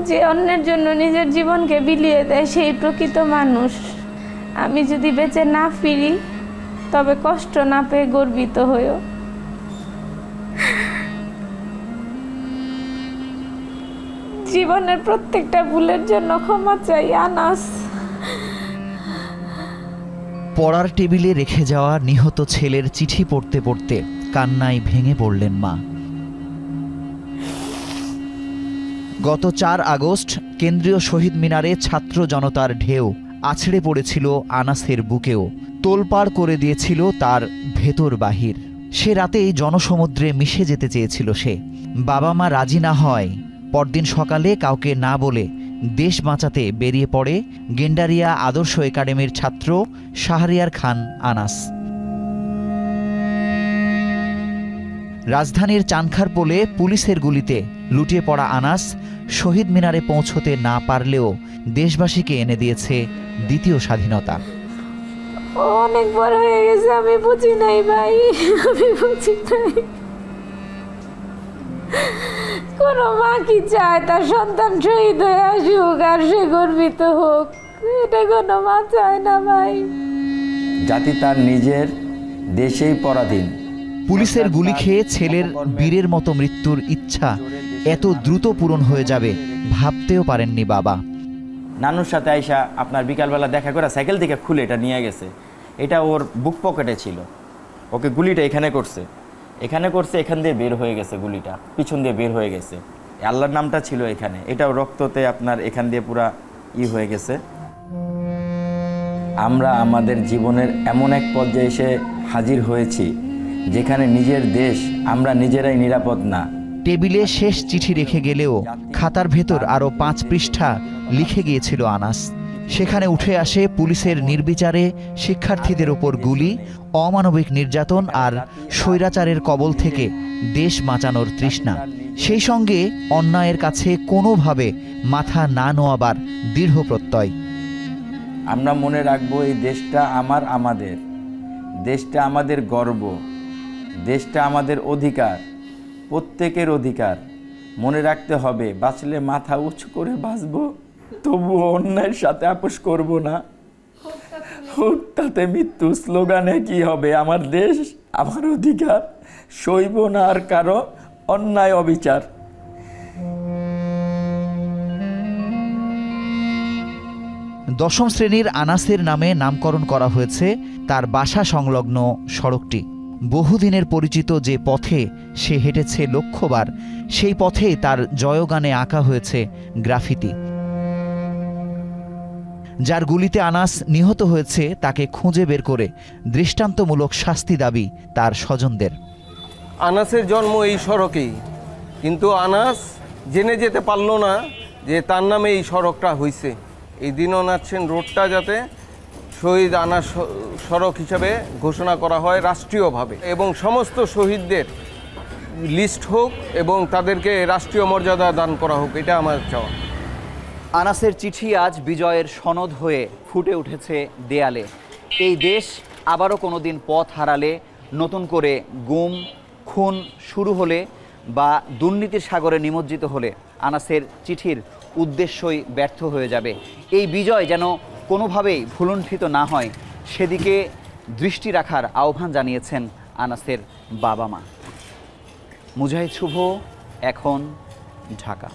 যে অন্যের জন্য নিজের জীবনকে বিলিয়ে দেয় সেই প্রকৃত মানুষ। আমি যদি বেঁচে না ফিরি তবে কষ্ট না পেয়ে গর্বিত হইও। জীবনের প্রত্যেকটা ভুলের জন্য ক্ষমা চাই আনাস। পড়ার টেবিলে রেখে যাওয়া নিহত ছেলের চিঠি পড়তে পড়তে কান্নায় ভেঙে পড়লেন মা। গত ৪ আগস্ট কেন্দ্রীয় শহীদ মিনারে ছাত্র জনতার ঢেউ আছড়ে পড়েছিল আনাসের বুকেও, তোলপাড় করে দিয়েছিল তার ভেতর বাহির। সে রাতেই জনসমুদ্রে মিশে যেতে চেয়েছিল সে। বাবা মা রাজি না হয় পরদিন সকালে কাউকে না বলে দেশ বাঁচাতে বেরিয়ে পড়ে গেন্ডারিয়া আদর্শ একাডেমির ছাত্র শাহরিয়ার খান আনাস। রাজধানীর চানখারপোলে পুলিশের গুলিতে লুটিয়ে পড়া আনাস শহীদ মিনারে পৌঁছতে না পারলেও দেশবাসীকে এনে দিয়েছে দ্বিতীয় স্বাধীনতা। অনেক বড় হয়ে গেছে, আমি বুঝি নাই ভাই, আমি বুঝি নাই। কোন মা কি চায় তার সন্তান শহীদ হয়ে আসুক আর সে গর্বিত হোক? এটা কোনো মা চায় না ভাই। জাতি তার নিজের দেশেই পরাধীন। পুলিশের গুলি খেয়ে ছেলের বীরের মতো মৃত্যুর ইচ্ছা এত দ্রুত পূরণ হয়ে যাবে ভাবতেও পারেননি বাবা। নানুর সাথে আইসা আপনার বিকালবেলা দেখা করে সাইকেল থেকে খুলে এটা নিয়ে গেছে। এটা ওর বুক পকেটে ছিল। ওকে গুলিটা এখানে করছে, এখান দিয়ে বের হয়ে গেছে, গুলিটা পিছন দিয়ে বের হয়ে গেছে। আল্লাহর নামটা ছিল এখানে, এটাও রক্ততে আপনার এখান দিয়ে পুরা হয়ে গেছে। আমরা আমাদের জীবনের এমন এক পর্যায়ে এসে হাজির হয়েছি যেখানে নিজের দেশ আমরা নিজেরাই নিরাপদ না। টেবিলে শেষ চিঠি রেখে গেলেও খাতার ভেতর আরও 5 পৃষ্ঠা লিখে গিয়েছিল আনাস। সেখানে উঠে আসে পুলিশের নির্বিচারে শিক্ষার্থীদের ওপর গুলি, অমানবিক নির্যাতন আর স্বৈরাচারের কবল থেকে দেশ বাঁচানোর তৃষ্ণা। সেই সঙ্গে অন্যায়ের কাছে কোনোভাবে মাথা না নোয়াবার দৃঢ় প্রত্যয়। আমরা মনে রাখবো এই দেশটা আমাদের দেশটা আমাদের গর্ব, দেশটা আমাদের অধিকার, প্রত্যেকের অধিকার। মনে রাখতে হবে, বাঁচলে মাথা উঁচু করে বাঁচবো, তবুও অন্যায়ের সাথে আপোষ করব না। তাতে মৃত্যু স্লোগানে কি হবে? আমার দেশ, আমার অধিকার, সইব না আর কারো অন্যায় অবিচার। দশম শ্রেণীর আনাসের নামে নামকরণ করা হয়েছে তার বাসা সংলগ্ন সড়কটি। বহুদিনের পরিচিত যে পথে সে হেঁটেছে লক্ষবার, সেই পথেই তার জয়গানে আঁকা হয়েছে গ্রাফিতি। যার গুলিতে আনাস নিহত হয়েছে তাকে খুঁজে বের করে দৃষ্টান্তমূলক শাস্তি দাবি তার স্বজনদের। আনাসের জন্ম এই সড়কেই, কিন্তু আনাস জেনে যেতে পারল না যে তার নামে এই সড়কটা হয়েছে। এই দীননাথ সেন রোডটা যাতে শহীদ আনাস সড়ক হিসাবে ঘোষণা করা হয় রাষ্ট্রীয়ভাবে, এবং সমস্ত শহীদদের লিস্ট হোক এবং তাদেরকে রাষ্ট্রীয় মর্যাদা দান করা হোক, এটা আমার চাওয়া। আনাসের চিঠি আজ বিজয়ের সনদ হয়ে ফুটে উঠেছে দেয়ালে। এই দেশ আবারও কোনোদিন পথ হারালে, নতুন করে গুম খুন শুরু হলে বা দুর্নীতির সাগরে নিমজ্জিত হলে আনাসের চিঠির উদ্দেশ্যই ব্যর্থ হয়ে যাবে। এই বিজয় যেন কোনোভাবেই ভুলুণ্ঠিত না হয় সেদিকে দৃষ্টি রাখার আহ্বান জানিয়েছেন আনাসের বাবা মা। মুজাহিদ শুভ, এখন, ঢাকা।